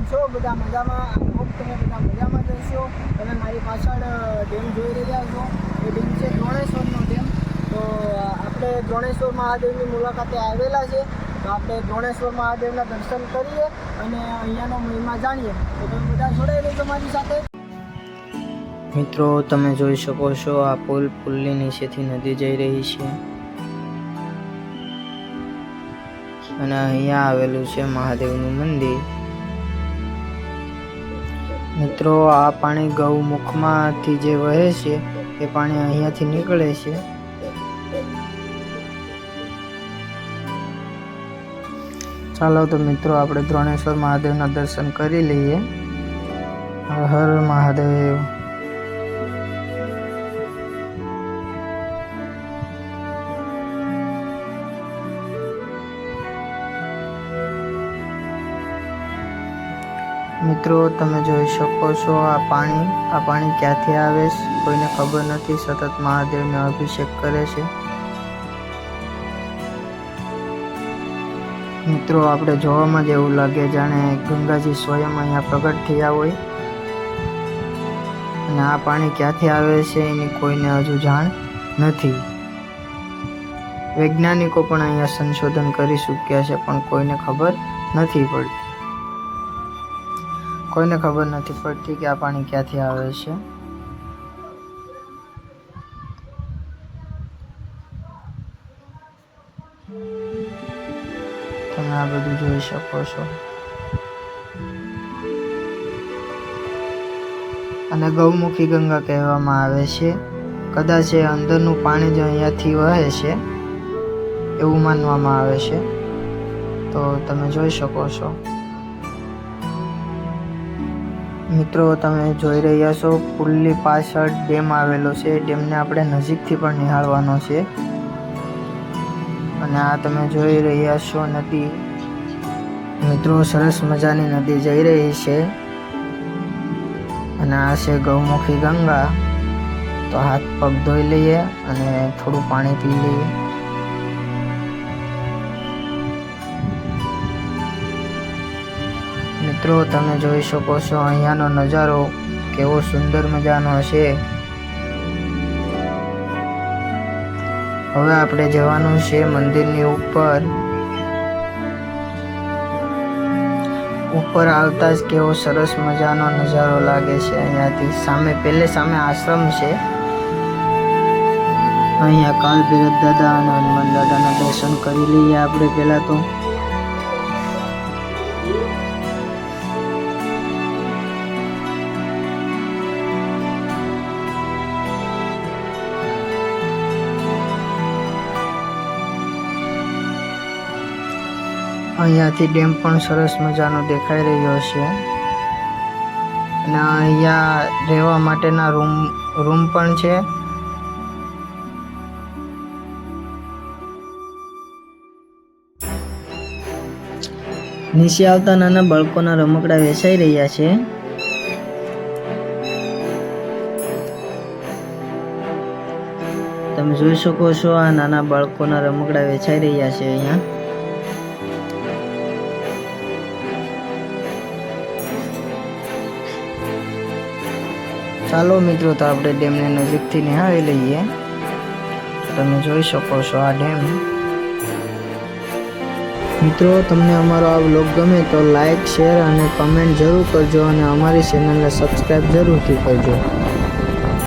છો બધા મજામાં? હોપ તમે બધા મજામાં જ હશો. તમે મારી પાછળ ડેમ જોઈ રહ્યા છો, એ ડેમ છે દ્રોણેશ્વરનો ડેમ. તો આપણે દ્રોણેશ્વર મહાદેવની મુલાકાતે આવેલા છે. તો આપણે દ્રોણેશ્વર મહાદેવના દર્શન કરીએ અને અહીંયાનો મહિમા જાણીએ. તો તમે બધા જોડાઈ રહેજો મારી સાથે. મિત્રો, તમે જોઈ શકો છો આ પુલની નીચેથી નદી જઈ રહી છે અને અહીંયા આવેલું છે મહાદેવનું મંદિર. મિત્રો, આ પાણી ગૌમુખમાંથી જે વહે છે એ પાણી અહીંયાથી નીકળે છે. ચાલો તો મિત્રો, આપણે દ્રોણેશ્વર મહાદેવના દર્શન કરી લઈએ. હર હર મહાદેવ. મિત્રો, તમે જોઈ શકો છો આ પાણી ક્યાંથી આવે છે કોઈને ખબર નથી. સતત મહાદેવને અભિષેક કરે છે. મિત્રો, આપણે જોવામાં જ એવું લાગે જાણે ગંગાજી સ્વયં અહીંયા પ્રગટ થયા હોય. અને આ પાણી ક્યાંથી આવે છે એની કોઈને હજુ જાણ નથી. વૈજ્ઞાનિકો પણ અહીંયા સંશોધન કરી ચૂક્યા છે, પણ કોઈને ખબર નથી પડતી કે આ પાણી ક્યાંથી આવે છે. તમે આ બધું જોઈ શકો છો. અને ગૌમુખી ગંગા કહેવામાં આવે છે. કદાચ એ અંદરનું પાણી જ અહીંયાથી વહે છે એવું માનવામાં આવે છે. તો તમે જોઈ શકો છો. મિત્રો, તમે જોઈ રહ્યા છો પુલની પાછળ ડેમ આવેલો છે. ડેમને આપણે નજીકથી પણ નિહાળવાનો છે. અને આ તમે જોઈ રહ્યા છો નદી. મિત્રો, સરસ મજાની નદી જઈ રહી છે. અને આ છે ગૌમુખી ગંગા. તો હાથ પગ ધોઈ લઈએ અને થોડું પાણી પી લઈએ. મિત્રો, તમે જોઈ શકો છો અહીંયાનો નજારો કેવો સુંદર મજાનો છે. હવે આપણે જવાનું છે મંદિરની ઉપર આવતા જ કેવો સરસ મજાનો નજારો લાગે છે. અહીંયાથી સામે આશ્રમ છે. અહીંયા કાલ ભૈરવ દાદા અને હનુમાન દાદાના દર્શન કરી લઈએ આપણે પહેલા તો. અહીંયાથી ડેમ પણ સરસ મજાનો દેખાઈ રહ્યો છે. અને અહીંયા રહેવા માટેના રૂમ પણ છે. નીચે આવતા નાના બાળકોના રમકડા વેચાઈ રહ્યા છે. તમે જોઈ શકો છો આ નાના બાળકોના રમકડા વેચાઈ રહ્યા છે અહીંયા. ચાલો મિત્રો, તો આપણે ડેમને નજીકથી નિહાળી લઈએ. તમે જોઈ શકો છો આ ડેમ. મિત્રો, તમને અમારો આ વ્લોગ ગમે તો લાઈક, શેર અને કમેન્ટ જરૂર કરજો. અને અમારી ચેનલને સબસ્ક્રાઈબ જરૂરથી કરજો.